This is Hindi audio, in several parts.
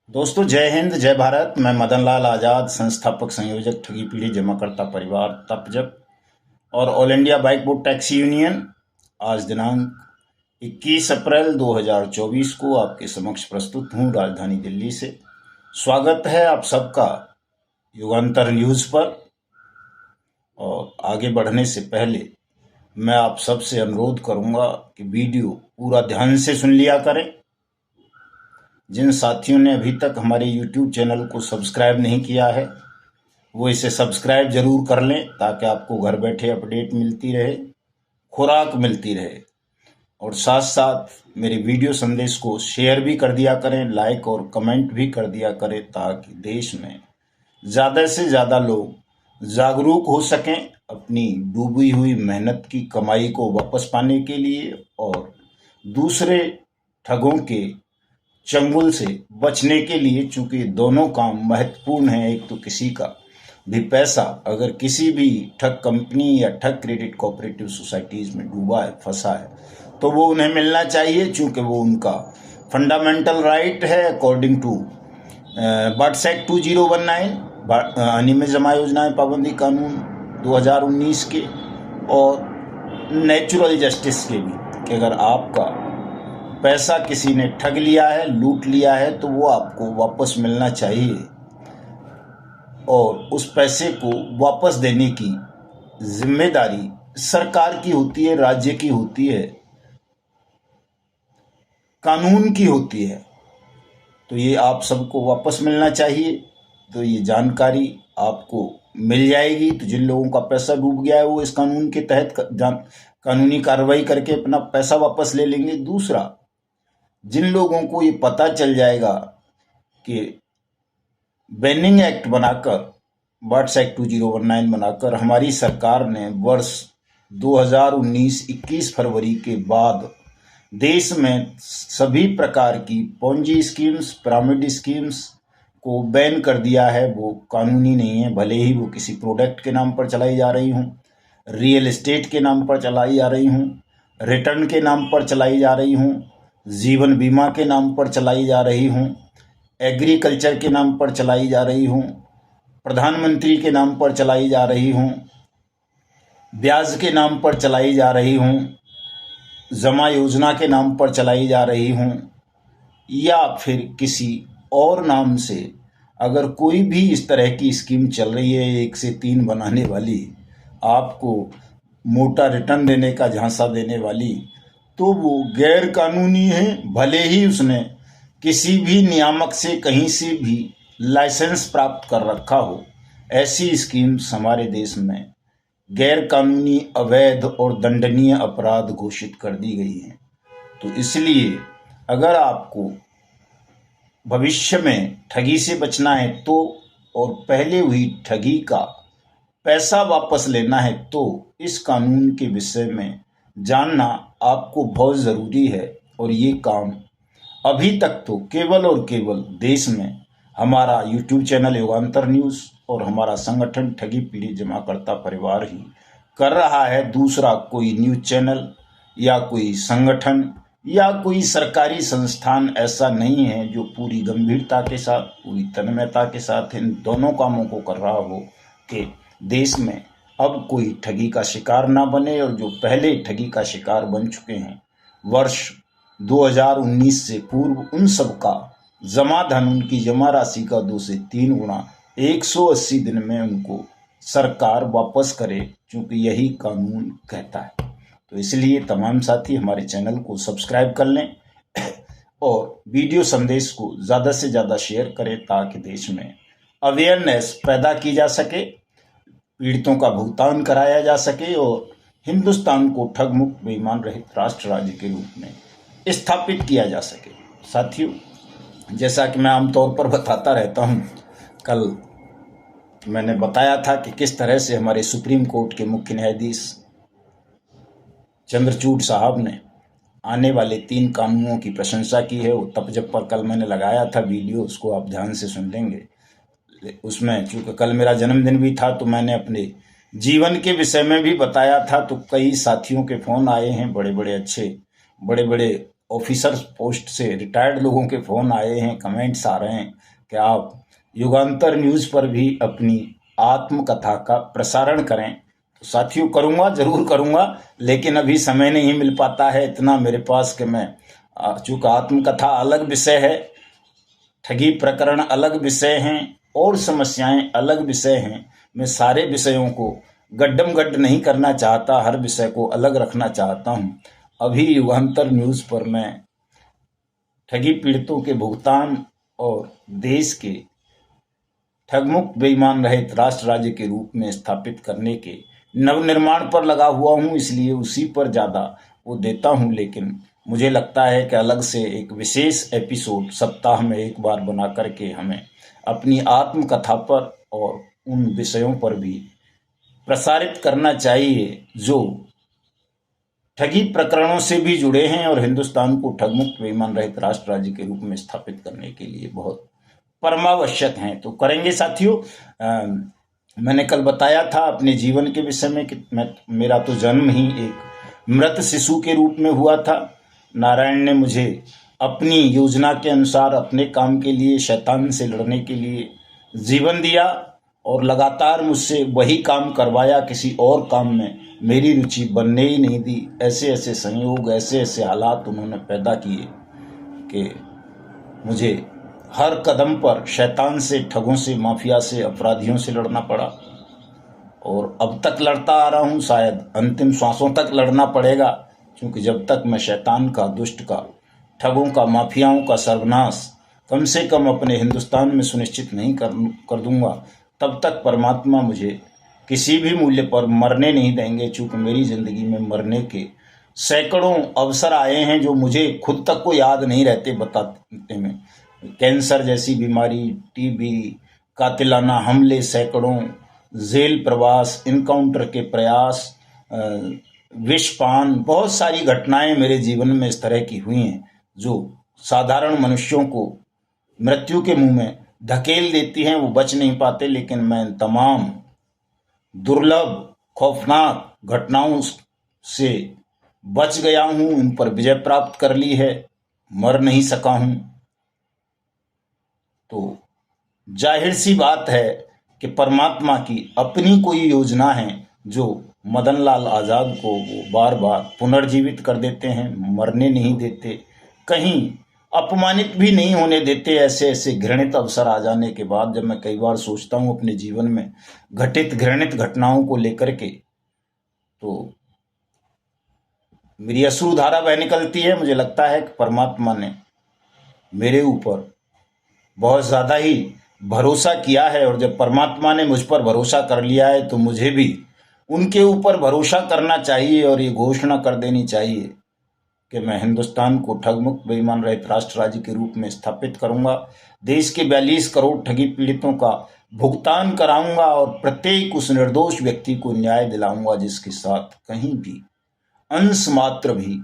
दोस्तों, जय हिंद, जय भारत। मैं मदन लाल आज़ाद, संस्थापक संयोजक ठगी पीढ़ी जमाकर्ता परिवार तपजप और all India bike board taxi union. आज दिनांक 21 अप्रैल 2024 को आपके समक्ष प्रस्तुत हूँ राजधानी दिल्ली से। स्वागत है आप सबका युगांतर न्यूज़ पर। और आगे बढ़ने से पहले मैं आप सबसे अनुरोध करूँगा कि वीडियो पूरा ध्यान से सुन लिया करें। जिन साथियों ने अभी तक हमारे YouTube चैनल को सब्सक्राइब नहीं किया है वो इसे सब्सक्राइब जरूर कर लें, ताकि आपको घर बैठे अपडेट मिलती रहे, खुराक मिलती रहे। और साथ साथ मेरे वीडियो संदेश को शेयर भी कर दिया करें, लाइक और कमेंट भी कर दिया करें, ताकि देश में ज़्यादा से ज़्यादा लोग जागरूक हो सकें अपनी डूबी हुई मेहनत की कमाई को वापस पाने के लिए और दूसरे ठगों के चंगुल से बचने के लिए। चूंकि दोनों काम महत्वपूर्ण हैं। एक तो किसी का भी पैसा अगर किसी भी ठग कंपनी या ठग क्रेडिट कोऑपरेटिव सोसाइटीज में डूबा है, फंसा है, तो वो उन्हें मिलना चाहिए, चूंकि वो उनका फंडामेंटल राइट है अकॉर्डिंग टू बट्स एक्ट 2019, अनियमित जमा योजनाएं पाबंदी कानून 2019 के, और नेचुरल जस्टिस के भी, कि अगर आपका पैसा किसी ने ठग लिया है, लूट लिया है, तो वो आपको वापस मिलना चाहिए। और उस पैसे को वापस देने की जिम्मेदारी सरकार की होती है, राज्य की होती है, कानून की होती है। तो ये आप सबको वापस मिलना चाहिए। तो ये जानकारी आपको मिल जाएगी। तो जिन लोगों का पैसा डूब गया है वो इस कानून के तहत कानूनी कार्रवाई करके अपना पैसा वापस ले लेंगे। दूसरा, जिन लोगों को ये पता चल जाएगा कि बैनिंग एक्ट बनाकर, बट्स एक्ट 2019 बनाकर हमारी सरकार ने वर्ष 2019-21 फरवरी के बाद देश में सभी प्रकार की पोंजी स्कीम्स, पिरामिड स्कीम्स को बैन कर दिया है, वो कानूनी नहीं है। भले ही वो किसी प्रोडक्ट के नाम पर चलाई जा रही हूँ, रियल एस्टेट के नाम पर चलाई जा रही हूँ, रिटर्न के नाम पर चलाई जा रही हूँ, जीवन बीमा के नाम पर चलाई जा रही हूँ, एग्रीकल्चर के नाम पर चलाई जा रही हूँ, प्रधानमंत्री के नाम पर चलाई जा रही हूँ, ब्याज के नाम पर चलाई जा रही हूँ, जमा योजना के नाम पर चलाई जा रही हूँ, या फिर किसी और नाम से अगर कोई भी इस तरह की स्कीम चल रही है, 1 से 3 बनाने वाली, आपको मोटा रिटर्न देने का झांसा देने वाली, तो वो गैर कानूनी है। भले ही उसने किसी भी नियामक से कहीं से भी लाइसेंस प्राप्त कर रखा हो, ऐसी स्कीम्स हमारे देश में गैर कानूनी, अवैध और दंडनीय अपराध घोषित कर दी गई हैं। तो इसलिए अगर आपको भविष्य में ठगी से बचना है तो, और पहले हुई ठगी का पैसा वापस लेना है, तो इस कानून के विषय में जानना आपको बहुत ज़रूरी है। और ये काम अभी तक तो केवल और केवल देश में हमारा YouTube चैनल युगांतर न्यूज़ और हमारा संगठन ठगी पीढ़ी जमाकर्ता परिवार ही कर रहा है। दूसरा कोई न्यूज़ चैनल या कोई संगठन या कोई सरकारी संस्थान ऐसा नहीं है जो पूरी गंभीरता के साथ, पूरी तन्मयता के साथ इन दोनों कामों को कर रहा हो कि देश में अब कोई ठगी का शिकार ना बने। और जो पहले ठगी का शिकार बन चुके हैं वर्ष 2019 से पूर्व, उन सब का जमा धन, उनकी जमा राशि का 2 से 3 गुना 180 दिन में उनको सरकार वापस करे, क्योंकि यही कानून कहता है। तो इसलिए तमाम साथी हमारे चैनल को सब्सक्राइब कर लें और वीडियो संदेश को ज़्यादा से ज़्यादा शेयर करें, ताकि देश में अवेयरनेस पैदा की जा सके, पीड़ितों का भुगतान कराया जा सके और हिंदुस्तान को ठग मुक्त, बेईमान रहित राष्ट्र राज्य के रूप में स्थापित किया जा सके। साथियों, जैसा कि मैं आमतौर पर बताता रहता हूं, कल मैंने बताया था कि किस तरह से हमारे सुप्रीम कोर्ट के मुख्य न्यायाधीश चंद्रचूड़ साहब ने आने वाले 3 कानूनों की प्रशंसा की है। वो तपजप पर कल मैंने लगाया था वीडियो, उसको आप ध्यान से सुन लेंगे। उसमें चूँकि कल मेरा जन्मदिन भी था, तो मैंने अपने जीवन के विषय में भी बताया था। तो कई साथियों के फ़ोन आए हैं, बड़े बड़े अच्छे, बड़े बड़े ऑफिसर्स पोस्ट से रिटायर्ड लोगों के फ़ोन आए हैं, कमेंट्स आ रहे हैं कि आप युगांतर न्यूज़ पर भी अपनी आत्मकथा का प्रसारण करें। तो साथियों, करूँगा, ज़रूर करूँगा, लेकिन अभी समय नहीं मिल पाता है इतना मेरे पास कि मैं चूँकि आत्मकथा अलग विषय है, ठगी प्रकरण अलग विषय हैं और समस्याएं अलग विषय हैं। मैं सारे विषयों को गड्ढम गड्ढ नहीं करना चाहता, हर विषय को अलग रखना चाहता हूं। अभी युगांतर न्यूज़ पर मैं ठगी पीड़ितों के भुगतान और देश के ठगमुक्त बेईमान रहित राष्ट्र राज्य के रूप में स्थापित करने के नवनिर्माण पर लगा हुआ हूं, इसलिए उसी पर ज़्यादा वो देता हूं। लेकिन मुझे लगता है कि अलग से एक विशेष एपिसोड सप्ताह में एक बार बना करके हमें अपनी आत्मकथा पर और उन विषयों पर भी प्रसारित करना चाहिए जो ठगी प्रकरणों से भी जुड़े हैं और हिंदुस्तान को ठगमुक्त बेईमान रहित राष्ट्र राज्य के रूप में स्थापित करने के लिए बहुत परमावश्यक हैं। तो करेंगे साथियों। मैंने कल बताया था अपने जीवन के विषय में कि मेरा तो जन्म ही एक मृत शिशु के रूप में हुआ था। नारायण ने मुझे अपनी योजना के अनुसार अपने काम के लिए, शैतान से लड़ने के लिए जीवन दिया और लगातार मुझसे वही काम करवाया, किसी और काम में मेरी रुचि बनने ही नहीं दी। ऐसे ऐसे संयोग, ऐसे ऐसे हालात उन्होंने पैदा किए कि मुझे हर कदम पर शैतान से, ठगों से, माफिया से, अपराधियों से लड़ना पड़ा और अब तक लड़ता आ रहा हूँ। शायद अंतिम सांसों तक लड़ना पड़ेगा, क्योंकि जब तक मैं शैतान का, दुष्ट का, ठगों का, माफियाओं का सर्वनाश कम से कम अपने हिंदुस्तान में सुनिश्चित नहीं कर दूंगा, तब तक परमात्मा मुझे किसी भी मूल्य पर मरने नहीं देंगे। चूँकि मेरी ज़िंदगी में मरने के सैकड़ों अवसर आए हैं जो मुझे खुद तक को याद नहीं रहते बताते में। कैंसर जैसी बीमारी, टीबी, कातिलाना हमले सैकड़ों, जेल प्रवास, इनकाउंटर के प्रयास, विषपान, बहुत सारी घटनाएं मेरे जीवन में इस तरह की हुई हैं जो साधारण मनुष्यों को मृत्यु के मुंह में धकेल देती हैं। वो बच नहीं पाते, लेकिन मैं तमाम दुर्लभ, खौफनाक घटनाओं से बच गया हूं, उन पर विजय प्राप्त कर ली है, मर नहीं सका हूं। तो जाहिर सी बात है कि परमात्मा की अपनी कोई योजना है जो मदनलाल आज़ाद को वो बार बार पुनर्जीवित कर देते हैं, मरने नहीं देते, कहीं अपमानित भी नहीं होने देते। ऐसे ऐसे घृणित अवसर आ जाने के बाद जब मैं कई बार सोचता हूँ अपने जीवन में घटित घृणित घटनाओं को लेकर के, तो मेरी अश्रुधारा बह निकलती है। मुझे लगता है कि परमात्मा ने मेरे ऊपर बहुत ज़्यादा ही भरोसा किया है, और जब परमात्मा ने मुझ पर भरोसा कर लिया है तो मुझे भी उनके ऊपर भरोसा करना चाहिए और ये घोषणा कर देनी चाहिए कि मैं हिंदुस्तान को ठगमुक्त बेईमान रहित राष्ट्र राज्य के रूप में स्थापित करूंगा, देश के 42 करोड़ ठगी पीड़ितों का भुगतान कराऊंगा और प्रत्येक उस निर्दोष व्यक्ति को न्याय दिलाऊंगा जिसके साथ कहीं भी अंश मात्र भी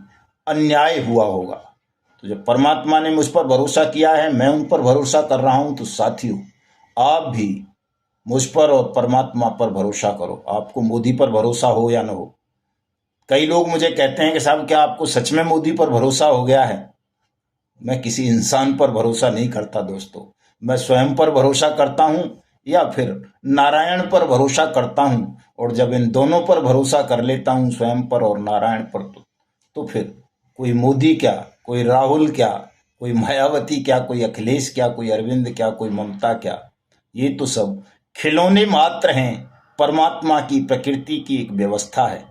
अन्याय हुआ होगा। तो जब परमात्मा ने मुझ पर भरोसा किया है, मैं उन पर भरोसा कर रहा हूं, तो साथियों आप भी मुझ पर और परमात्मा पर भरोसा करो। आपको मोदी पर भरोसा हो या न हो। कई लोग मुझे कहते हैं कि साहब क्या आपको सच में मोदी पर भरोसा हो गया है? मैं किसी इंसान पर भरोसा नहीं करता दोस्तों, मैं स्वयं पर भरोसा करता हूं या फिर नारायण पर भरोसा करता हूं। और जब इन दोनों पर भरोसा कर लेता हूं, स्वयं पर और नारायण पर, तो फिर कोई मोदी क्या, कोई राहुल क्या, कोई मायावती क्या, कोई अखिलेश क्या, कोई अरविंद क्या, कोई ममता क्या, ये तो सब खिलौने मात्र हैं। परमात्मा की, प्रकृति की एक व्यवस्था है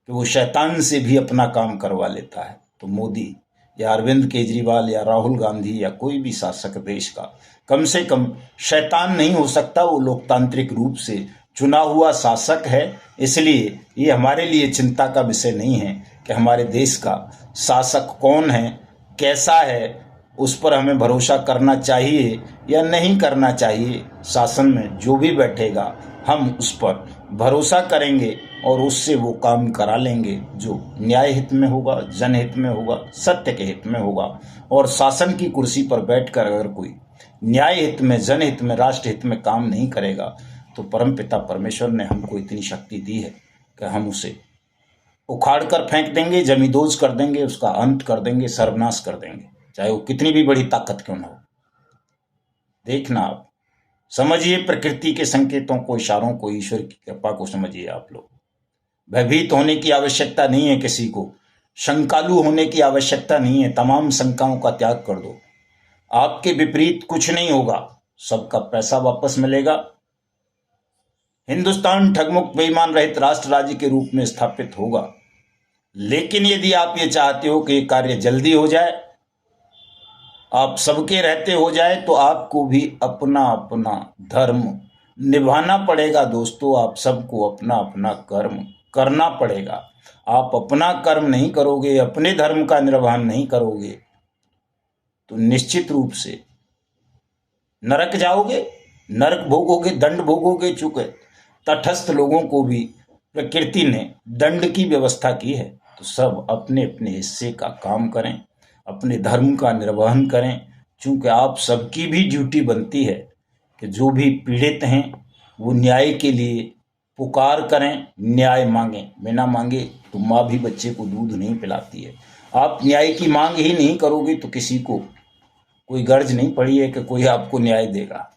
कि वो शैतान से भी अपना काम करवा लेता है। तो मोदी या अरविंद केजरीवाल या राहुल गांधी या कोई भी शासक देश का कम से कम शैतान नहीं हो सकता। वो लोकतांत्रिक रूप से चुना हुआ शासक है। इसलिए ये हमारे लिए चिंता का विषय नहीं है कि हमारे देश का शासक कौन है, कैसा है, उस पर हमें भरोसा करना चाहिए या नहीं करना चाहिए। शासन में जो भी बैठेगा हम उस पर भरोसा करेंगे और उससे वो काम करा लेंगे जो न्याय हित में होगा, जनहित में होगा, सत्य के हित में होगा। और शासन की कुर्सी पर बैठकर अगर कोई न्याय हित में, जनहित में, राष्ट्र हित में काम नहीं करेगा, तो परमपिता परमेश्वर ने हमको इतनी शक्ति दी है कि हम उसे उखाड़ कर फेंक देंगे, जमींदोज कर देंगे, उसका अंत कर देंगे, सर्वनाश कर देंगे, चाहे वो कितनी भी बड़ी ताकत क्यों ना हो। देखना आप, समझिए प्रकृति के संकेतों को, इशारों को, ईश्वर की कृपा को समझिए आप लोग। भयभीत होने की आवश्यकता नहीं है किसी को, शंकालु होने की आवश्यकता नहीं है। तमाम शंकाओं का त्याग कर दो। आपके विपरीत कुछ नहीं होगा, सबका पैसा वापस मिलेगा। हिंदुस्तान ठगमुक्त बेईमान रहित राष्ट्र राज्य के रूप में स्थापित होगा। लेकिन यदि आप ये चाहते हो कि ये कार्य जल्दी हो जाए, आप सबके रहते हो जाए, तो आपको भी अपना अपना धर्म निभाना पड़ेगा दोस्तों। आप सबको अपना अपना कर्म करना पड़ेगा। आप अपना कर्म नहीं करोगे, अपने धर्म का निर्वहन नहीं करोगे, तो निश्चित रूप से नरक जाओगे, नरक भोगोगे, दंड भोगोगे। चूंकि तटस्थ लोगों को भी प्रकृति ने दंड की व्यवस्था की है, तो सब अपने अपने हिस्से का काम करें, अपने धर्म का निर्वहन करें। चूंकि आप सबकी भी ड्यूटी बनती है कि जो भी पीड़ित हैं वो न्याय के लिए पुकार करें, न्याय मांगें। बिना मांगे तो माँ भी बच्चे को दूध नहीं पिलाती है। आप न्याय की मांग ही नहीं करोगे तो किसी को कोई गर्ज नहीं पड़ी है कि कोई आपको न्याय देगा।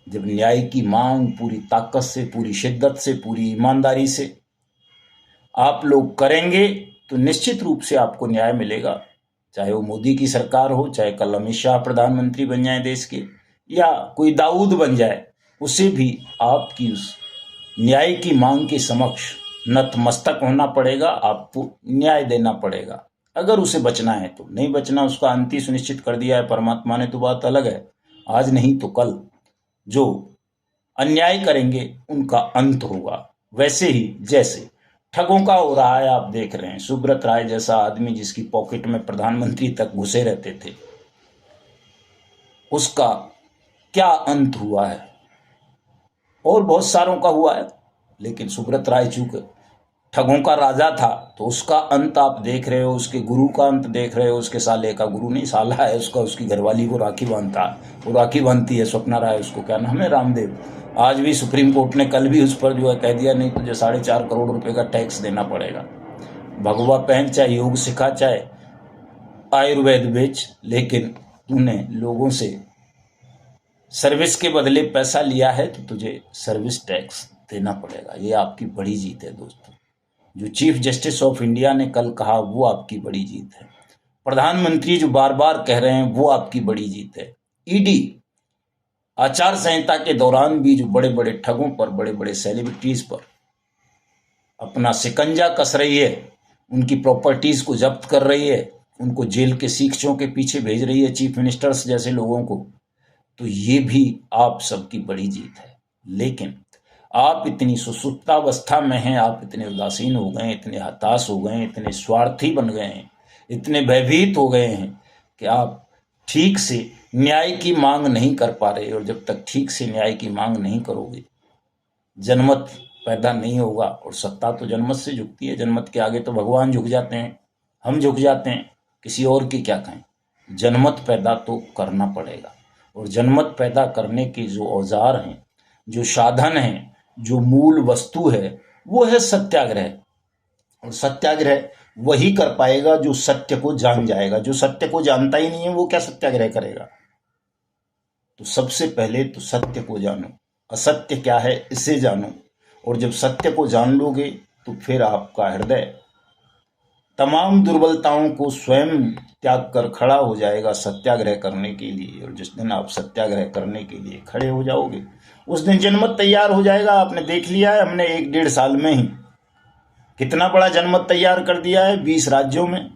जब न्याय की मांग पूरी ताकत से, पूरी शिद्दत से, पूरी ईमानदारी से आप लोग करेंगे, तो निश्चित रूप से आपको न्याय मिलेगा। चाहे वो मोदी की सरकार हो, चाहे कल अमित शाह प्रधानमंत्री बन जाए देश के, या कोई दाऊद बन जाए, उसे भी आपकी उस न्याय की मांग के समक्ष नतमस्तक होना पड़ेगा। आपको न्याय देना पड़ेगा। अगर उसे बचना है तो, नहीं बचना, उसका अंत ही सुनिश्चित कर दिया है परमात्मा ने, तो बात अलग है। आज नहीं तो कल जो अन्याय करेंगे उनका अंत होगा। वैसे ही जैसे ठगों का हो रहा है, आप देख रहे हैं। सुब्रत राय जैसा आदमी जिसकी पॉकेट में प्रधानमंत्री तक घुसे रहते थे, उसका क्या अंत हुआ है। और बहुत सारों का हुआ है, लेकिन सुब्रत राय चूंकि ठगों का राजा था, तो उसका अंत आप देख रहे हो। उसके गुरु का अंत देख रहे हो। उसके साले का, गुरु नहीं साला है उसका, उसकी घरवाली को राखी बांधता है, वो राखी बांधती है, स्वप्ना राय, उसको क्या नाम है, रामदेव। आज भी सुप्रीम कोर्ट ने कल भी उस पर जो है कह दिया, नहीं तुझे 4.5 करोड़ रुपए का टैक्स देना पड़ेगा। भगवा पहन, चाहे योग सिखा, चाहे आयुर्वेद बेच, लेकिन तूने लोगों से सर्विस के बदले पैसा लिया है, तो तुझे सर्विस टैक्स देना पड़ेगा। ये आपकी बड़ी जीत है दोस्तों। जो चीफ जस्टिस ऑफ इंडिया ने कल कहा, वो आपकी बड़ी जीत है। प्रधानमंत्री जो बार बार कह रहे हैं, वो आपकी बड़ी जीत है। ईडी आचार संहिता के दौरान भी जो बड़े बड़े ठगों पर, बड़े बड़े सेलिब्रिटीज पर अपना शिकंजा कस रही है, उनकी प्रॉपर्टीज को जब्त कर रही है, उनको जेल के सीखचों के पीछे भेज रही है, चीफ मिनिस्टर्स जैसे लोगों को, तो ये भी आप सबकी बड़ी जीत है। लेकिन आप इतनी सुसुप्तावस्था में हैं, आप इतने उदासीन हो गए, इतने हताश हो गए, इतने स्वार्थी बन गए हैं, इतने भयभीत हो गए हैं कि आप ठीक से न्याय की मांग नहीं कर पा रहे। और जब तक ठीक से न्याय की मांग नहीं करोगे, जनमत पैदा नहीं होगा। और सत्ता तो जनमत से झुकती है, जनमत के आगे तो भगवान झुक जाते हैं, हम झुक जाते हैं, किसी और की क्या कहें। जनमत पैदा तो करना पड़ेगा। और जनमत पैदा करने के जो औजार हैं, जो साधन हैं, जो मूल वस्तु है, वो है सत्याग्रह। और सत्याग्रह वही कर पाएगा जो सत्य को जान जाएगा। जो सत्य को जानता ही नहीं है, वो क्या सत्याग्रह करेगा। तो सबसे पहले तो सत्य को जानो, असत्य क्या है इसे जानो। और जब सत्य को जान लोगे, तो फिर आपका हृदय तमाम दुर्बलताओं को स्वयं त्याग कर खड़ा हो जाएगा सत्याग्रह करने के लिए। और जिस दिन आप सत्याग्रह करने के लिए खड़े हो जाओगे, उस दिन जनमत तैयार हो जाएगा। आपने देख लिया है, हमने 1-1.5 साल में ही कितना बड़ा जनमत तैयार कर दिया है। 20 राज्यों में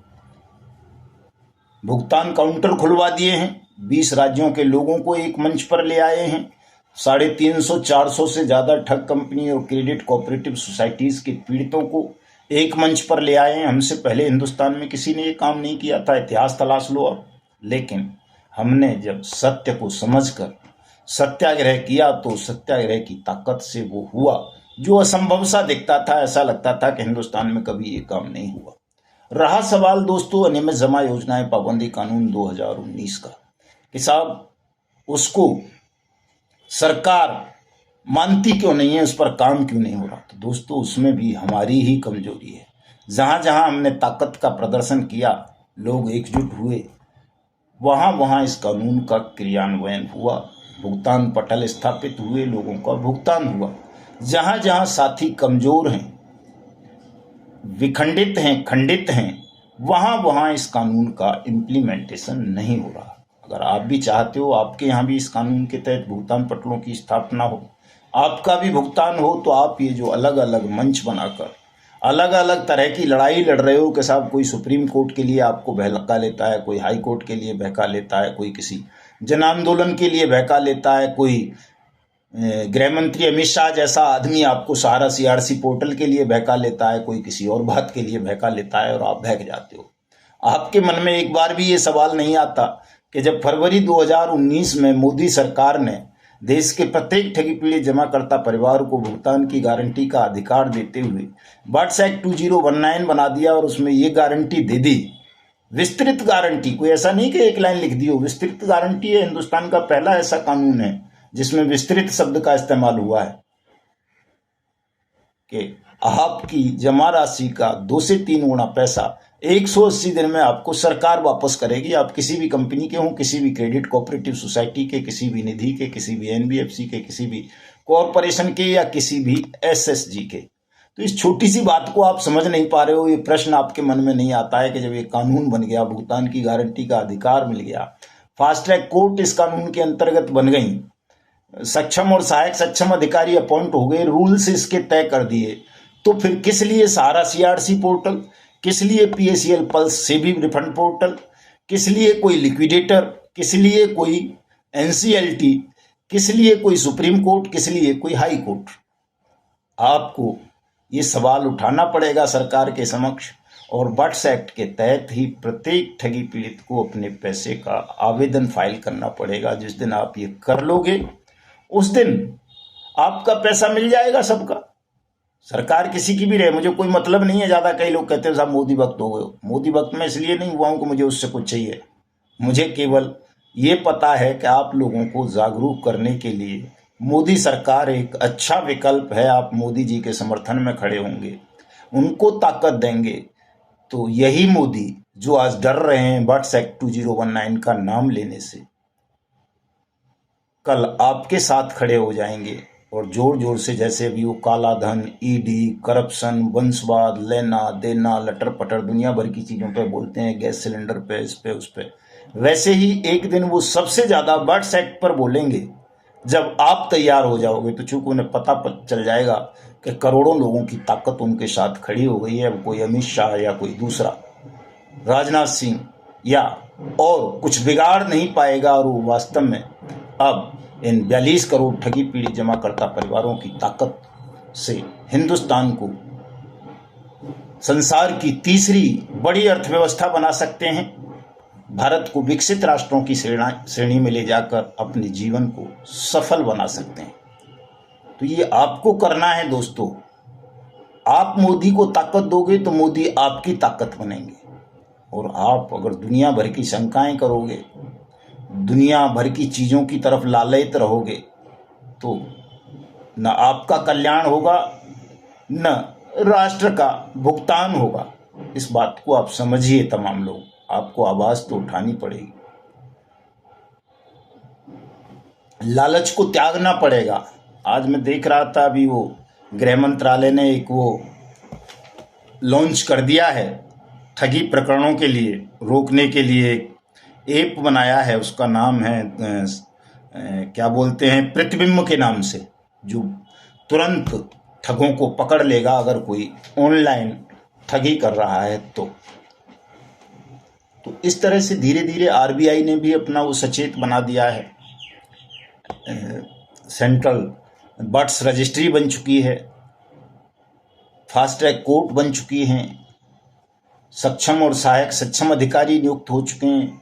भुगतान काउंटर खुलवा दिए हैं, 20 राज्यों के लोगों को एक मंच पर ले आए हैं। 350-400 से ज्यादा ठग कंपनी और क्रेडिट कोऑपरेटिव सोसाइटीज के पीड़ितों को एक मंच पर ले आए हैं। हमसे पहले हिंदुस्तान में किसी ने ये काम नहीं किया था, इतिहास तलाश लो अब। लेकिन हमने जब सत्य को समझकर सत्याग्रह किया, तो सत्याग्रह की ताकत से वो हुआ जो असंभव सा दिखता था। ऐसा लगता था कि हिंदुस्तान में कभी ये काम नहीं हुआ। रहा सवाल दोस्तों अनियमित जमा योजनाएं पाबंदी कानून 2019 का, कि साहब उसको सरकार मानती क्यों नहीं है, उस पर काम क्यों नहीं हो रहा? तो दोस्तों, उसमें भी हमारी ही कमजोरी है। जहां जहां हमने ताकत का प्रदर्शन किया, लोग एकजुट हुए, वहां वहां इस कानून का क्रियान्वयन हुआ, भुगतान पटल स्थापित हुए, लोगों का भुगतान हुआ। जहां जहां साथी कमजोर हैं, विखंडित हैं, खंडित हैं, वहां वहां इस कानून का इम्प्लीमेंटेशन नहीं हो रहा। अगर आप भी चाहते हो आपके यहाँ भी इस कानून के तहत भुगतान पटलों की स्थापना हो, आपका भी भुगतान हो, तो आप ये जो अलग अलग मंच बनाकर अलग अलग तरह की लड़ाई लड़ रहे हो कि साहब कोई सुप्रीम कोर्ट के लिए आपको बहका लेता है, कोई हाई कोर्ट के लिए बहका लेता है, कोई किसी जन आंदोलन के लिए बहका लेता है, कोई गृह मंत्री अमित शाह जैसा आदमी आपको सहारा सीआरसी पोर्टल के लिए बहका लेता है, कोई किसी और बात के लिए बहका लेता है और आप बहक जाते हो। आपके मन में एक बार भी ये सवाल नहीं आता कि जब फरवरी 2019 में मोदी सरकार ने देश के प्रत्येक ठगी पीड़ित जमाकर्ता परिवार को भुगतान की गारंटी का अधिकार देते हुए बट्स एक्ट 2019 बना दिया और उसमें ये गारंटी दे दी, विस्तृत गारंटी, कोई ऐसा नहीं कि एक लाइन लिख दी हो, विस्तृत गारंटी है। हिंदुस्तान का पहला ऐसा कानून है जिसमें विस्तृत शब्द का इस्तेमाल हुआ है कि आपकी जमा राशि का 2 से 3 गुना पैसा 180 दिन में आपको सरकार वापस करेगी। आप किसी भी कंपनी के हों, किसी भी क्रेडिट कोऑपरेटिव सोसाइटी के, किसी भी निधि के, किसी भी एनबीएफसी के, किसी भी कॉरपोरेशन के या किसी भी एसएसजी के। तो इस छोटी सी बात को आप समझ नहीं पा रहे हो। ये प्रश्न आपके मन में नहीं आता है कि जब ये कानून बन गया, भुगतान की गारंटी का अधिकार मिल गया, फास्ट ट्रैक कोर्ट इस कानून के अंतर्गत बन गई, सक्षम और सहायक सक्षम अधिकारी अपॉइंट हो गए, रूल्स इसके तय कर दिए, तो फिर किस लिए सहारा सीआरसी पोर्टल, किस लिए PACL pulse SEBI refund portal, किस लिए कोई लिक्विडेटर, किस लिए कोई एनसीएलटी, किस लिए कोई सुप्रीम कोर्ट, किस लिए कोई हाई कोर्ट? आपको ये सवाल उठाना पड़ेगा सरकार के समक्ष, और बट्स एक्ट के तहत ही प्रत्येक ठगी पीड़ित को अपने पैसे का आवेदन फाइल करना पड़ेगा। जिस दिन आप ये कर लोगे, उस दिन आपका पैसा मिल जाएगा सबका। सरकार किसी की भी रहे, मुझे कोई मतलब नहीं है ज्यादा। कई लोग कहते हैं साहब मोदी भक्त हो गए। मोदी भक्त में इसलिए नहीं हुआ हूं कि मुझे उससे कुछ चाहिए। मुझे केवल ये पता है कि आप लोगों को जागरूक करने के लिए मोदी सरकार एक अच्छा विकल्प है। आप मोदी जी के समर्थन में खड़े होंगे, उनको ताकत देंगे, तो यही मोदी जो आज डर रहे हैं बट्स एक्ट 2019 का नाम लेने से, कल आपके साथ खड़े हो जाएंगे और जोर जोर से, जैसे अभी वो काला धन, ईडी, करप्शन, वंशवाद, लेना देना, लटर पटर, दुनिया भर की चीजों पे बोलते हैं, गैस सिलेंडर पे, इस पे उस पे, वैसे ही एक दिन वो सबसे ज्यादा बट्स एक्ट पर बोलेंगे। जब आप तैयार हो जाओगे तो चूंकि उन्हें पता चल जाएगा कि करोड़ों लोगों की ताकत उनके साथ खड़ी हो गई है। अब कोई अमित शाह या कोई दूसरा राजनाथ सिंह या और कुछ बिगाड़ नहीं पाएगा, और वो वास्तव में अब इन 42 करोड़ ठगी पीड़ित जमाकर्ता परिवारों की ताकत से हिंदुस्तान को संसार की तीसरी बड़ी अर्थव्यवस्था बना सकते हैं, भारत को विकसित राष्ट्रों की श्रेणी में ले जाकर अपने जीवन को सफल बना सकते हैं। तो ये आपको करना है दोस्तों। आप मोदी को ताकत दोगे तो मोदी आपकी ताकत बनेंगे, और आप अगर दुनिया भर की शंकाएं करोगे, दुनिया भर की चीजों की तरफ लालयित रहोगे, तो न आपका कल्याण होगा, न राष्ट्र का भुगतान होगा। इस बात को आप समझिए तमाम लोग, आपको आवाज तो उठानी पड़ेगी, लालच को त्यागना पड़ेगा। आज मैं देख रहा था, अभी वो गृह मंत्रालय ने एक वो लॉन्च कर दिया है, ठगी प्रकरणों के लिए रोकने के लिए एक ऐप बनाया है। उसका नाम है क्या बोलते हैं, प्रतिबिंब के नाम से, जो तुरंत ठगों को पकड़ लेगा अगर कोई ऑनलाइन ठगी कर रहा है तो इस तरह से धीरे धीरे आरबीआई ने भी अपना वो सचेत बना दिया है। सेंट्रल बट्स रजिस्ट्री बन चुकी है, फास्ट ट्रैक कोर्ट बन चुकी हैं, सक्षम और सहायक सक्षम अधिकारी नियुक्त हो चुके हैं,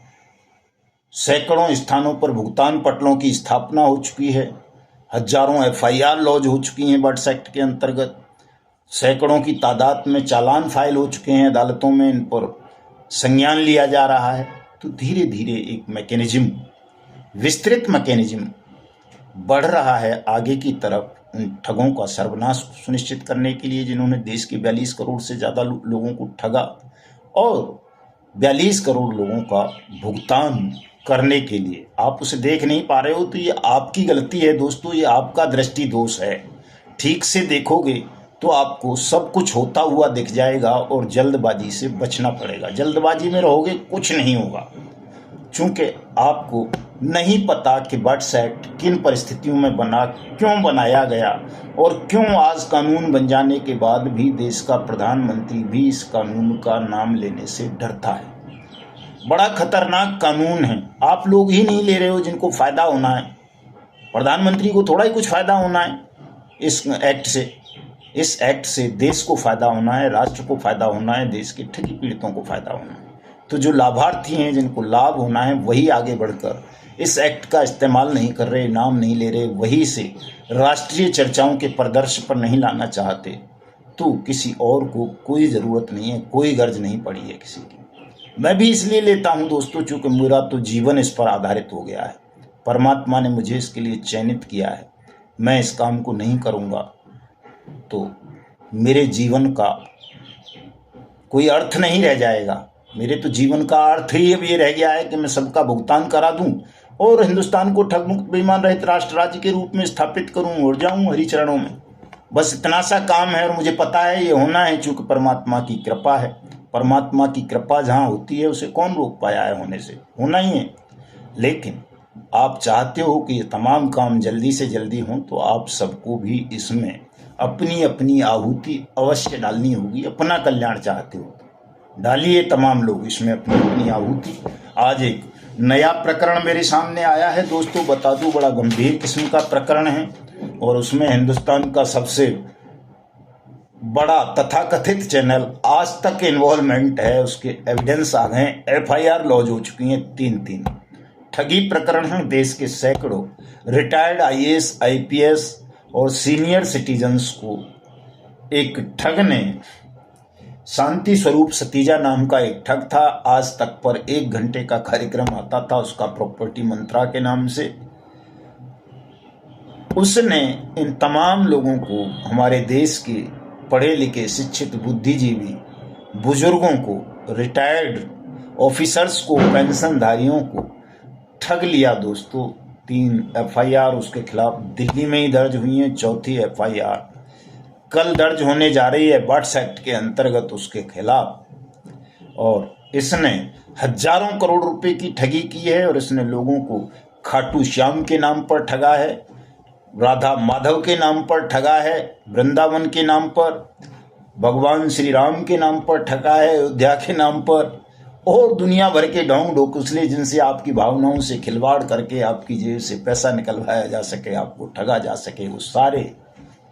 सैकड़ों स्थानों पर भुगतान पटलों की स्थापना हो चुकी है, हजारों एफआईआर लॉन्च हो चुकी हैं बट्स एक्ट के अंतर्गत, सैकड़ों की तादाद में चालान फाइल हो चुके हैं अदालतों में, इन पर संज्ञान लिया जा रहा है। तो धीरे धीरे एक मैकेनिज्म, विस्तृत मैकेनिज्म बढ़ रहा है आगे की तरफ उन ठगों का सर्वनाश सुनिश्चित करने के लिए, जिन्होंने देश के 42 करोड़ से ज़्यादा लोगों को ठगा और 42 करोड़ लोगों का भुगतान करने के लिए। आप उसे देख नहीं पा रहे हो तो ये आपकी गलती है दोस्तों, ये आपका दृष्टि दोष है। ठीक से देखोगे तो आपको सब कुछ होता हुआ दिख जाएगा और जल्दबाजी से बचना पड़ेगा। जल्दबाजी में रहोगे कुछ नहीं होगा, चूंकि आपको नहीं पता कि बर्ड्स एक्ट किन परिस्थितियों में बना, क्यों बनाया गया और क्यों आज कानून बन जाने के बाद भी देश का प्रधानमंत्री भी इस कानून का नाम लेने से डरता है। बड़ा खतरनाक कानून है, आप लोग ही नहीं ले रहे हो जिनको फायदा होना है। प्रधानमंत्री को थोड़ा ही कुछ फायदा होना है इस एक्ट से। इस एक्ट से देश को फायदा होना है, राष्ट्र को फायदा होना है, देश के ठगी पीड़ितों को फायदा होना है। तो जो लाभार्थी हैं, जिनको लाभ होना है, वही आगे बढ़कर इस एक्ट का इस्तेमाल नहीं कर रहे, नाम नहीं ले रहे, वही से राष्ट्रीय चर्चाओं के परिदृश्य पर नहीं लाना चाहते, तो किसी और को कोई ज़रूरत नहीं है, कोई गर्ज नहीं पड़ी है किसी की। मैं भी इसलिए लेता हूं दोस्तों, चूँकि मेरा तो जीवन इस पर आधारित हो गया है। परमात्मा ने मुझे इसके लिए चयनित किया है। मैं इस काम को नहीं करूँगा तो मेरे जीवन का कोई अर्थ नहीं रह जाएगा। मेरे तो जीवन का अर्थ ही अब ये रह गया है कि मैं सबका भुगतान करा दूं और हिंदुस्तान को ठग मुक्त बेईमान रहित राष्ट्र राज्य के रूप में स्थापित करूं और जाऊं हरि चरणों में। बस इतना सा काम है और मुझे पता है ये होना है, चूंकि परमात्मा की कृपा है। परमात्मा की कृपा जहाँ होती है उसे कौन रोक पाया है होने से, होना ही है। लेकिन आप चाहते हो कि ये तमाम काम जल्दी से जल्दी हों, तो आप सबको भी इसमें अपनी अपनी आहुति अवश्य डालनी होगी। अपना कल्याण चाहते हो डालिए तमाम लोग इसमें अपनी अपनी आहुति। आज एक नया प्रकरण मेरे सामने आया है दोस्तों, बता दूं बड़ा गंभीर किस्म का प्रकरण है और उसमें हिंदुस्तान का सबसे बड़ा तथाकथित चैनल आज तक इन्वॉल्वमेंट है। उसके एविडेंस आ गए, FIR लॉन्च हो चुकी हैं 3-3। ठगी प्रकरण है, देश के सैकड़ों रिटायर्ड IAS IPS और सीनियर सिटीजन्स को एक ठग ने, शांति स्वरूप सतीजा नाम का एक ठग था, आज तक पर 1 घंटे का कार्यक्रम आता था उसका प्रॉपर्टी मंत्रा के नाम से। उसने इन तमाम लोगों को, हमारे देश के पढ़े लिखे शिक्षित बुद्धिजीवी बुजुर्गों को, रिटायर्ड ऑफिसर्स को, पेंशनधारियों को ठग लिया दोस्तों। 3 FIR उसके खिलाफ दिल्ली में ही दर्ज हुई हैं। 4थी FIR कल दर्ज होने जा रही है बर्ड्स एक्ट के अंतर्गत उसके खिलाफ। और इसने हजारों करोड़ रुपए की ठगी की है और इसने लोगों को खाटू श्याम के नाम पर ठगा है, राधा माधव के नाम पर ठगा है, वृंदावन के नाम पर, भगवान श्री राम के नाम पर ठगा है, अयोध्या के नाम पर, और दुनिया भर के ढोंग ढोकुसले जिनसे आपकी भावनाओं से खिलवाड़ करके आपकी जेब से पैसा निकलवाया जा सके, आपको ठगा जा सके, वो सारे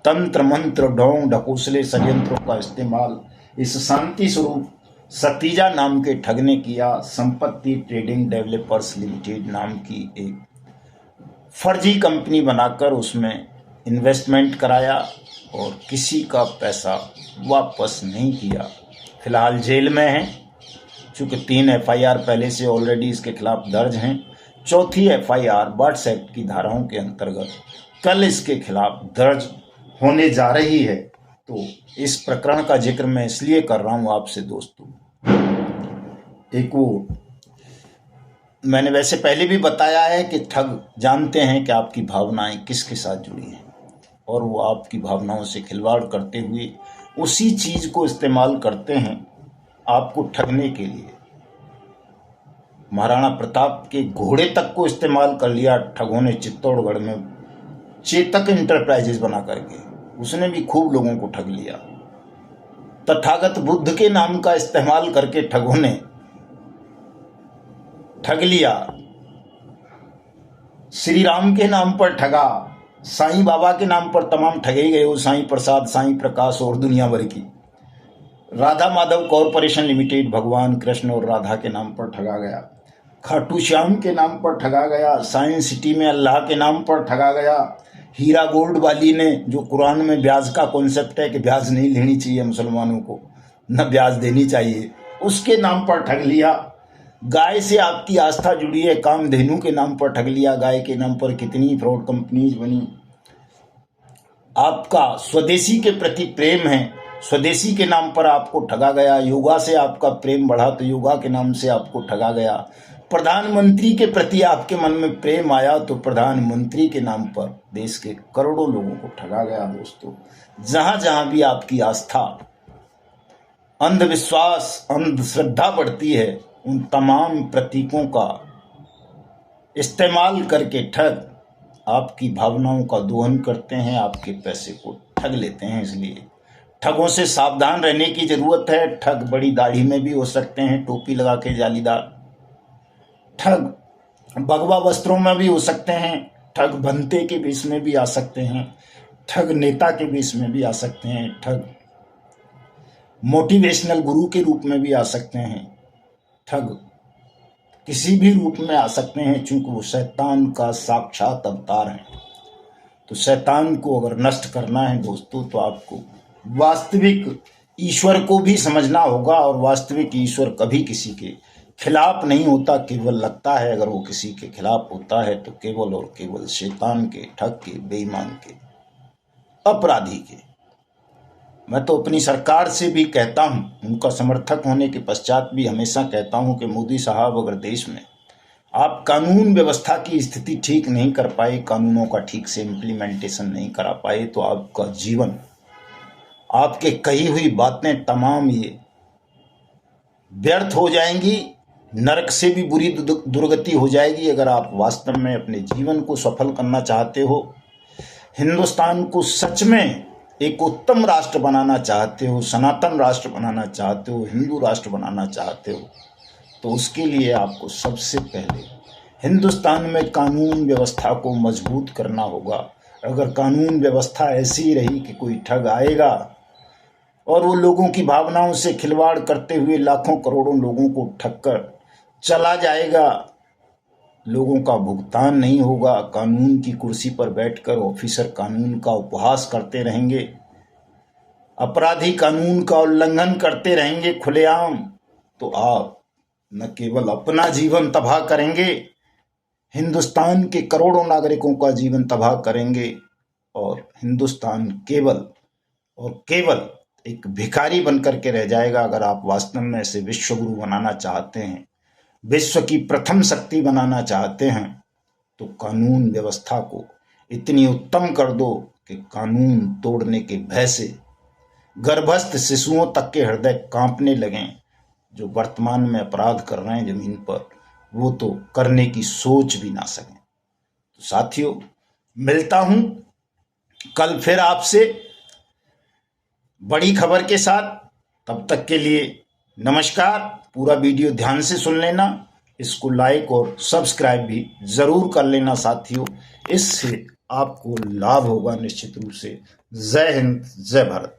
तंत्र मंत्र ढोंग ढकोसले षड्यंत्रों का इस्तेमाल इस शांति स्वरूप सतीजा नाम के ठग ने किया। संपत्ति ट्रेडिंग डेवलपर्स लिमिटेड नाम की एक फर्जी कंपनी बनाकर उसमें इन्वेस्टमेंट कराया और किसी का पैसा वापस नहीं किया। फिलहाल जेल में है, चूँकि 3 FIR पहले से ऑलरेडी इसके खिलाफ दर्ज हैं। 4थी FIR बर्ड्स एक्ट की धाराओं के अंतर्गत कल इसके खिलाफ दर्ज होने जा रही है। तो इस प्रकरण का जिक्र मैं इसलिए कर रहा हूँ आपसे दोस्तों, एक वो मैंने वैसे पहले भी बताया है कि ठग जानते हैं कि आपकी भावनाएं किसके साथ जुड़ी हैं और वो आपकी भावनाओं से खिलवाड़ करते हुए उसी चीज़ को इस्तेमाल करते हैं आपको ठगने के लिए। महाराणा प्रताप के घोड़े तक को इस्तेमाल कर लिया ठगों ने चित्तौड़गढ़ में, चेतक इंटरप्राइजेज बना करके उसने भी खूब लोगों को ठग लिया। तथागत बुद्ध के नाम का इस्तेमाल करके ठगों ने ठग लिया। श्री राम के नाम पर ठगा, साईं बाबा के नाम पर तमाम ठगे गए हो, साईं प्रसाद, साईं प्रकाश और दुनिया भर की। राधा माधव कॉरपोरेशन लिमिटेड भगवान कृष्ण और राधा के नाम पर ठगा गया। खाटू श्याम के नाम पर ठगा गया। साइंस सिटी में अल्लाह के नाम पर ठगा गया। हीरा गोल्ड वाली ने, जो कुरान में ब्याज का कॉन्सेप्ट है कि ब्याज नहीं लेनी चाहिए मुसलमानों को, न ब्याज देनी चाहिए, उसके नाम पर ठग लिया। गाय से आपकी आस्था जुड़ी है, कामधेनु के नाम पर ठग लिया, गाय के नाम पर कितनी फ्रॉड कंपनीज बनी। आपका स्वदेशी के प्रति प्रेम है, स्वदेशी के नाम पर आपको ठगा गया। योगा से आपका प्रेम बढ़ा तो योगा के नाम से आपको ठगा गया। प्रधानमंत्री के प्रति आपके मन में प्रेम आया तो प्रधानमंत्री के नाम पर देश के करोड़ों लोगों को ठगा गया। दोस्तों, जहां जहां भी आपकी आस्था, अंधविश्वास, अंधश्रद्धा बढ़ती है, उन तमाम प्रतीकों का इस्तेमाल करके ठग आपकी भावनाओं का दोहन करते हैं, आपके पैसे को ठग लेते हैं। इसलिए ठगों से सावधान रहने की जरूरत है। ठग बड़ी दाढ़ी में भी हो सकते हैं, टोपी लगा के जालीदार। ठग भगवा वस्त्रों में भी हो सकते हैं। ठग भंते के बीच में भी आ सकते हैं। ठग नेता के बीच में भी आ सकते हैं। ठग मोटिवेशनल गुरु के रूप में भी आ सकते हैं। ठग किसी भी रूप में आ सकते हैं, चूंकि वो शैतान का साक्षात अवतार है। तो शैतान को अगर नष्ट करना है दोस्तों, तो आपको वास्तविक ईश्वर को भी समझना होगा। और वास्तविक ईश्वर कभी किसी के खिलाफ नहीं होता, केवल लगता है अगर वो किसी के खिलाफ होता है तो केवल और केवल शैतान के, ठग के, बेईमान के, अपराधी के। मैं तो अपनी सरकार से भी कहता हूं, उनका समर्थक होने के पश्चात भी हमेशा कहता हूं कि मोदी साहब, अगर देश में आप कानून व्यवस्था की स्थिति ठीक नहीं कर पाए, कानूनों का ठीक से इम्प्लीमेंटेशन नहीं करा पाए, तो आपका जीवन, आपके कही हुई बातें तमाम ये व्यर्थ हो जाएंगी, नरक से भी बुरी दुर्गति हो जाएगी। अगर आप वास्तव में अपने जीवन को सफल करना चाहते हो, हिंदुस्तान को सच में एक उत्तम राष्ट्र बनाना चाहते हो, सनातन राष्ट्र बनाना चाहते हो, हिंदू राष्ट्र बनाना चाहते हो, तो उसके लिए आपको सबसे पहले हिंदुस्तान में कानून व्यवस्था को मजबूत करना होगा। अगर कानून व्यवस्था ऐसी ही रही कि कोई ठग आएगा और वो लोगों की भावनाओं से खिलवाड़ करते हुए लाखों करोड़ों लोगों को ठग कर चला जाएगा, लोगों का भुगतान नहीं होगा, कानून की कुर्सी पर बैठकर ऑफिसर कानून का उपहास करते रहेंगे, अपराधी कानून का उल्लंघन करते रहेंगे खुलेआम, तो आप न केवल अपना जीवन तबाह करेंगे, हिंदुस्तान के करोड़ों नागरिकों का जीवन तबाह करेंगे। और हिंदुस्तान केवल और केवल एक भिखारी बनकर के रह जाएगा। अगर आप वास्तव में ऐसे विश्व गुरु बनाना चाहते हैं, विश्व की प्रथम शक्ति बनाना चाहते हैं, तो कानून व्यवस्था को इतनी उत्तम कर दो कि कानून तोड़ने के भय से गर्भस्थ शिशुओं तक के हृदय कांपने लगें। जो वर्तमान में अपराध कर रहे हैं जमीन पर, वो तो करने की सोच भी ना सकें। तो साथियों, मिलता हूं कल फिर आपसे बड़ी खबर के साथ। तब तक के लिए नमस्कार। पूरा वीडियो ध्यान से सुन लेना, इसको लाइक और सब्सक्राइब भी जरूर कर लेना साथियों, इससे आपको लाभ होगा निश्चित रूप से। जय हिंद, जय भारत।